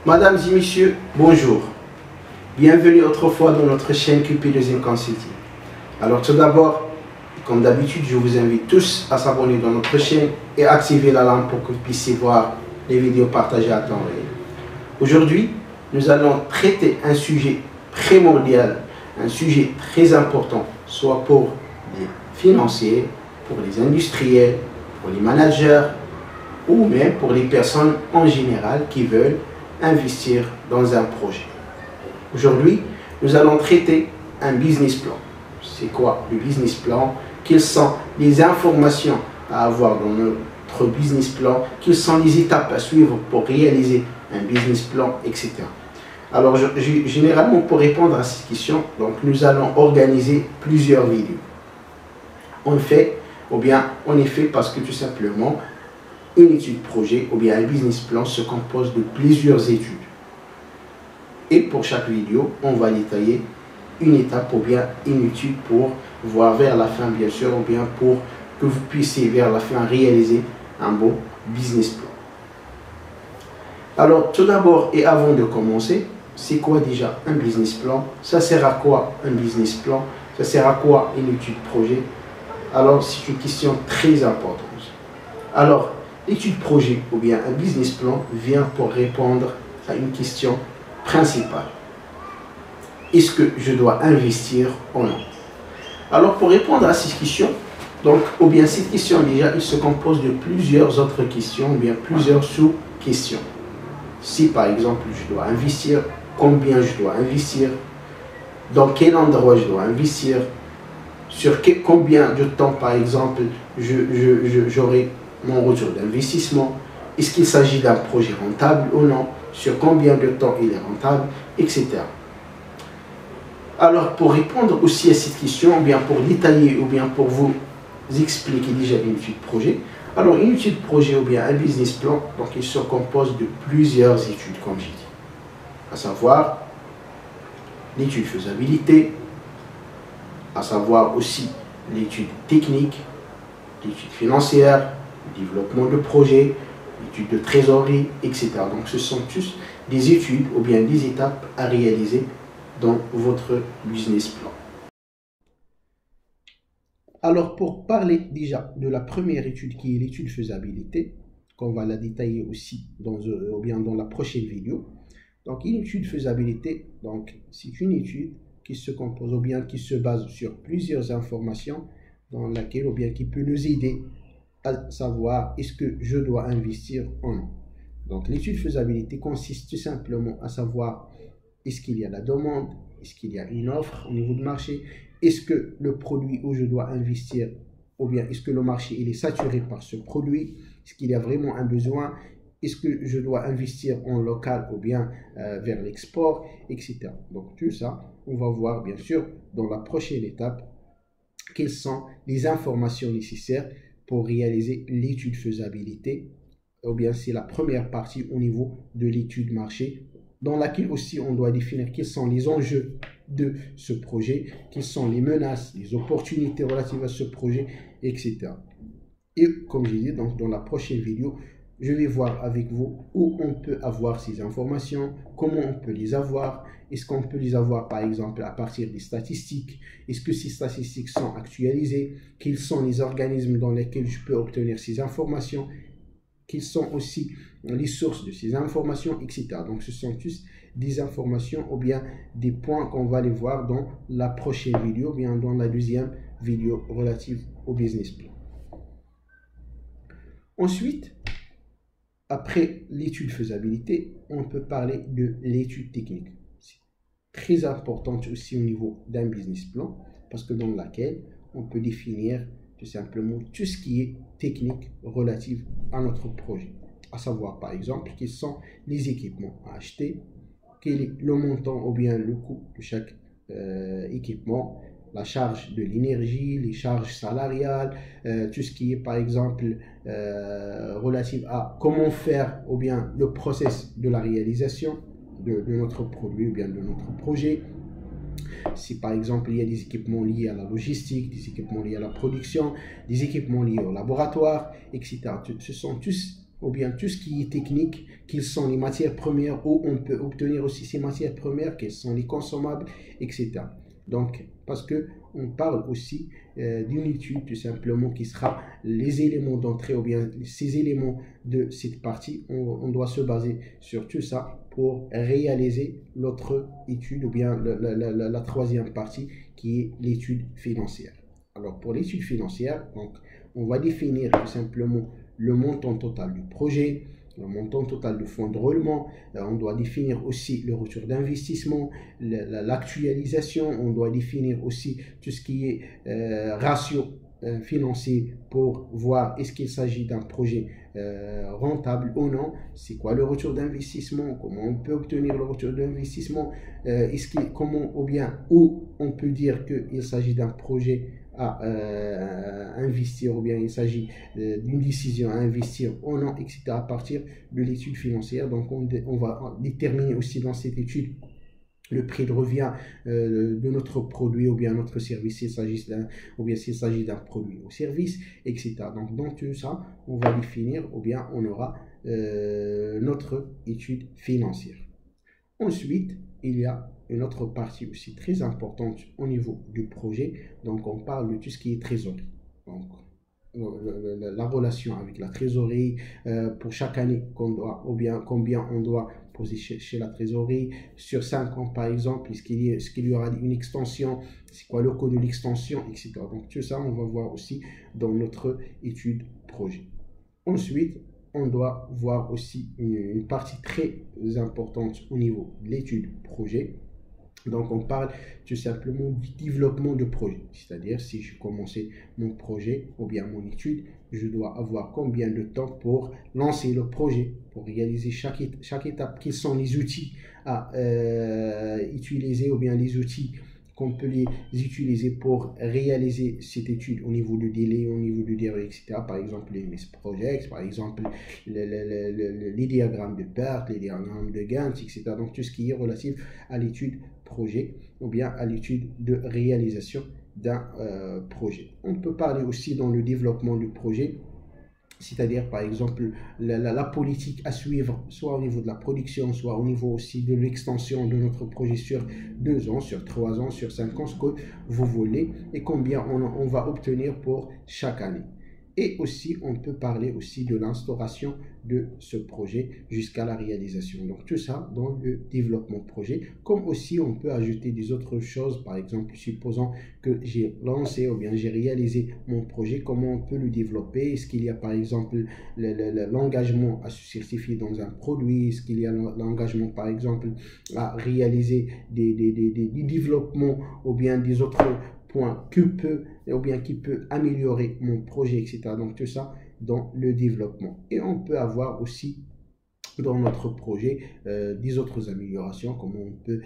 Mesdames et messieurs, bonjour. Bienvenue autrefois dans notre chaîne QP Design Consulting. Alors tout d'abord, comme d'habitude, je vous invite tous à s'abonner dans notre chaîne et activer la lampe pour que vous puissiez voir les vidéos partagées à temps réel. Aujourd'hui, nous allons traiter un sujet primordial, un sujet très important, soit pour les financiers, pour les industriels, pour les managers ou même pour les personnes en général qui veulent investir dans un projet. Aujourd'hui, nous allons traiter un business plan. C'est quoi le business plan? Quelles sont les informations à avoir dans notre business plan? Quelles sont les étapes à suivre pour réaliser un business plan, etc. Alors, généralement, pour répondre à cette question, donc, nous allons organiser plusieurs vidéos. On fait parce que tout simplement, une étude projet ou bien un business plan se compose de plusieurs études. Et pour chaque vidéo, on va détailler une étape ou bien une étude pour voir vers la fin, bien sûr, ou bien pour que vous puissiez vers la fin réaliser un bon business plan. Alors, tout d'abord et avant de commencer, c'est quoi déjà un business plan? Ça sert à quoi un business plan? Ça sert à quoi une étude projet? Alors, c'est une question très importante. Alors, l'étude projet ou bien un business plan vient pour répondre à une question principale. Est-ce que je dois investir ou non? Alors, pour répondre à cette question, cette question déjà, il se compose de plusieurs autres questions, ou bien plusieurs sous-questions. Si par exemple, je dois investir, combien je dois investir, dans quel endroit je dois investir, sur combien de temps par exemple j'aurai mon retour d'investissement, est-ce qu'il s'agit d'un projet rentable ou non, sur combien de temps il est rentable, etc. Alors pour répondre aussi à cette question, ou bien pour détailler, ou bien pour vous expliquer déjà une étude projet, alors une étude projet ou bien un business plan, donc il se compose de plusieurs études comme j'ai dit, à savoir l'étude faisabilité, à savoir aussi l'étude technique, l'étude financière, le développement de projet, l'étude de trésorerie, etc. Donc ce sont tous des études ou bien des étapes à réaliser dans votre business plan. Alors pour parler déjà de la première étude qui est l'étude faisabilité, qu'on va la détailler aussi dans la prochaine vidéo. Donc une étude faisabilité, c'est une étude qui se compose ou bien qui se base sur plusieurs informations dans laquelle ou bien qui peut nous aider à savoir est-ce que je dois investir ou non. Donc l'étude faisabilité consiste tout simplement à savoir est-ce qu'il y a la demande, est-ce qu'il y a une offre au niveau du marché, est-ce que le produit où je dois investir ou bien est-ce que le marché il est saturé par ce produit, est-ce qu'il y a vraiment un besoin, est-ce que je dois investir en local ou bien vers l'export, etc. Donc tout ça, on va voir bien sûr dans la prochaine étape quelles sont les informations nécessaires pour réaliser l'étude faisabilité, ou bien c'est la première partie au niveau de l'étude marché, dans laquelle aussi on doit définir quels sont les enjeux de ce projet, quelles sont les menaces, les opportunités relatives à ce projet, etc. Et comme j'ai dit, donc dans la prochaine vidéo, je vais voir avec vous où on peut avoir ces informations, comment on peut les avoir, est-ce qu'on peut les avoir par exemple à partir des statistiques, est-ce que ces statistiques sont actualisées, quels sont les organismes dans lesquels je peux obtenir ces informations, quelles sont aussi les sources de ces informations, etc. Donc ce sont tous des informations ou bien des points qu'on va les voir dans la prochaine vidéo, ou bien dans la deuxième vidéo relative au business plan. Ensuite, après l'étude faisabilité, on peut parler de l'étude technique. C'est très importante aussi au niveau d'un business plan parce que dans laquelle on peut définir tout simplement tout ce qui est technique relative à notre projet. À savoir par exemple quels sont les équipements à acheter, quel est le montant ou bien le coût de chaque équipement, la charge de l'énergie, les charges salariales, tout ce qui est par exemple relatif à comment faire ou bien le process de la réalisation de notre produit ou bien de notre projet. Si par exemple il y a des équipements liés à la logistique, des équipements liés à la production, des équipements liés au laboratoire, etc. Ce sont tous ou bien tout ce qui est technique, quelles sont les matières premières, où on peut obtenir aussi ces matières premières, quels sont les consommables, etc. Donc, parce que on parle aussi d'une étude tout simplement qui sera les éléments d'entrée ou bien ces éléments de cette partie. On doit se baser sur tout ça pour réaliser l'autre étude ou bien la troisième partie qui est l'étude financière. Alors, pour l'étude financière, donc, on va définir tout simplement le montant total du projet, le montant total du fonds de roulement. On doit définir aussi le retour d'investissement, l'actualisation. On doit définir aussi tout ce qui est ratio financier pour voir est-ce qu'il s'agit d'un projet rentable ou non, c'est quoi le retour d'investissement, comment on peut obtenir le retour d'investissement, comment ou bien où on peut dire qu'il s'agit d'un projet à investir ou bien il s'agit d'une décision à investir ou non, etc. à partir de l'étude financière. Donc on va déterminer aussi dans cette étude le prix de revient de notre produit ou bien notre service, s'il s'agit d'un produit ou service, etc. Donc dans tout ça, on va définir ou bien on aura notre étude financière. Ensuite, il y a une autre partie aussi très importante au niveau du projet. Donc, on parle de tout ce qui est trésorerie. Donc, la relation avec la trésorerie pour chaque année qu'on doit, ou bien combien on doit poser chez la trésorerie. Sur 5 ans, par exemple, est-ce qu'il y aura une extension? C'est quoi le coût de l'extension, etc. Donc, tout ça, on va voir aussi dans notre étude projet. Ensuite, on doit voir aussi une partie très importante au niveau de l'étude projet. Donc, on parle tout simplement du développement de projet. C'est-à-dire, si je commençais mon projet ou bien mon étude, je dois avoir combien de temps pour lancer le projet, pour réaliser chaque étape, quels sont les outils à utiliser ou bien les outils qu'on peut les utiliser pour réaliser cette étude au niveau du délai, au niveau du délai, etc. Par exemple, les MS Projects, par exemple, les diagrammes de perte, les diagrammes de gains, etc. Donc, tout ce qui est relatif à l'étude projet ou bien à l'étude de réalisation d'un projet. On peut parler aussi dans le développement du projet, c'est-à-dire par exemple la politique à suivre, soit au niveau de la production, soit au niveau aussi de l'extension de notre projet sur 2 ans, sur 3 ans, sur 5 ans, ce que vous voulez et combien on va obtenir pour chaque année. Et aussi, on peut parler aussi de l'instauration de ce projet jusqu'à la réalisation. Donc, tout ça dans le développement de projet. Comme aussi, on peut ajouter des autres choses. Par exemple, supposons que j'ai lancé ou bien j'ai réalisé mon projet. Comment on peut le développer? Est-ce qu'il y a, par exemple, l'engagement à se certifier dans un produit? Est-ce qu'il y a l'engagement, par exemple, à réaliser des développements ou bien des autres points qui peut améliorer mon projet, etc. Donc tout ça dans le développement. Et on peut avoir aussi dans notre projet des autres améliorations, comment on peut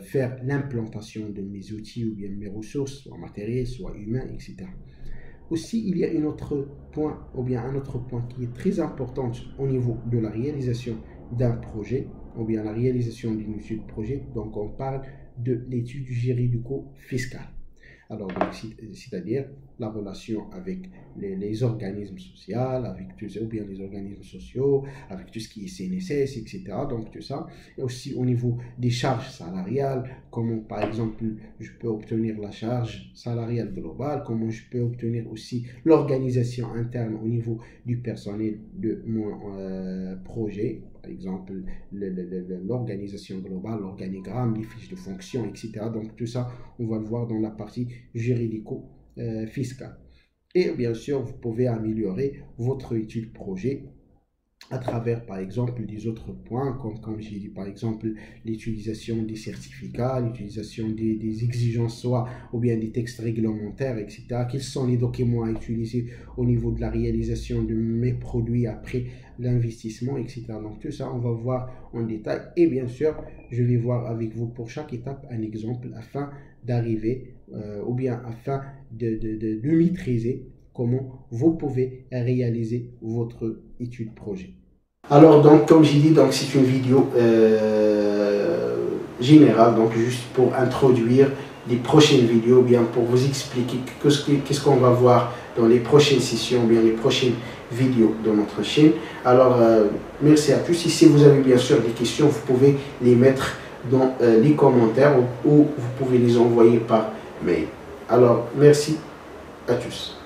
faire l'implantation de mes outils ou bien mes ressources, soit matérielles, soit humains, etc. Aussi, il y a un autre point qui est très important au niveau de la réalisation d'un projet, ou bien la réalisation d'une étude de projet. Donc on parle de l'étude juridico-fiscale. Alors, c'est-à-dire la relation avec les organismes sociaux, ou bien les organismes sociaux, avec tout ce qui est CNSS, etc. Donc, tout ça. Et aussi au niveau des charges salariales, comment, par exemple, je peux obtenir la charge salariale globale, comment je peux obtenir aussi l'organisation interne au niveau du personnel de mon projet. Par exemple, l'organisation globale, l'organigramme, les fiches de fonction, etc. Donc, tout ça, on va le voir dans la partie juridico-fiscale. Et bien sûr, vous pouvez améliorer votre étude projet à travers, par exemple, des autres points, comme j'ai dit, par exemple, l'utilisation des certificats, l'utilisation des exigences, soit ou bien des textes réglementaires, etc. Quels sont les documents à utiliser au niveau de la réalisation de mes produits après l'investissement, etc. Donc, tout ça, on va voir en détail. Et bien sûr, je vais voir avec vous pour chaque étape un exemple afin d'arriver, ou bien afin de maîtriser comment vous pouvez réaliser votre étude projet. Alors donc comme j'ai dit, donc c'est une vidéo générale, donc juste pour introduire les prochaines vidéos, bien pour vous expliquer qu'est-ce qu'on va voir dans les prochaines sessions, bien les prochaines vidéos de notre chaîne. Alors, merci à tous. Et si vous avez bien sûr des questions, vous pouvez les mettre dans les commentaires ou vous pouvez les envoyer par mail. Alors, merci à tous.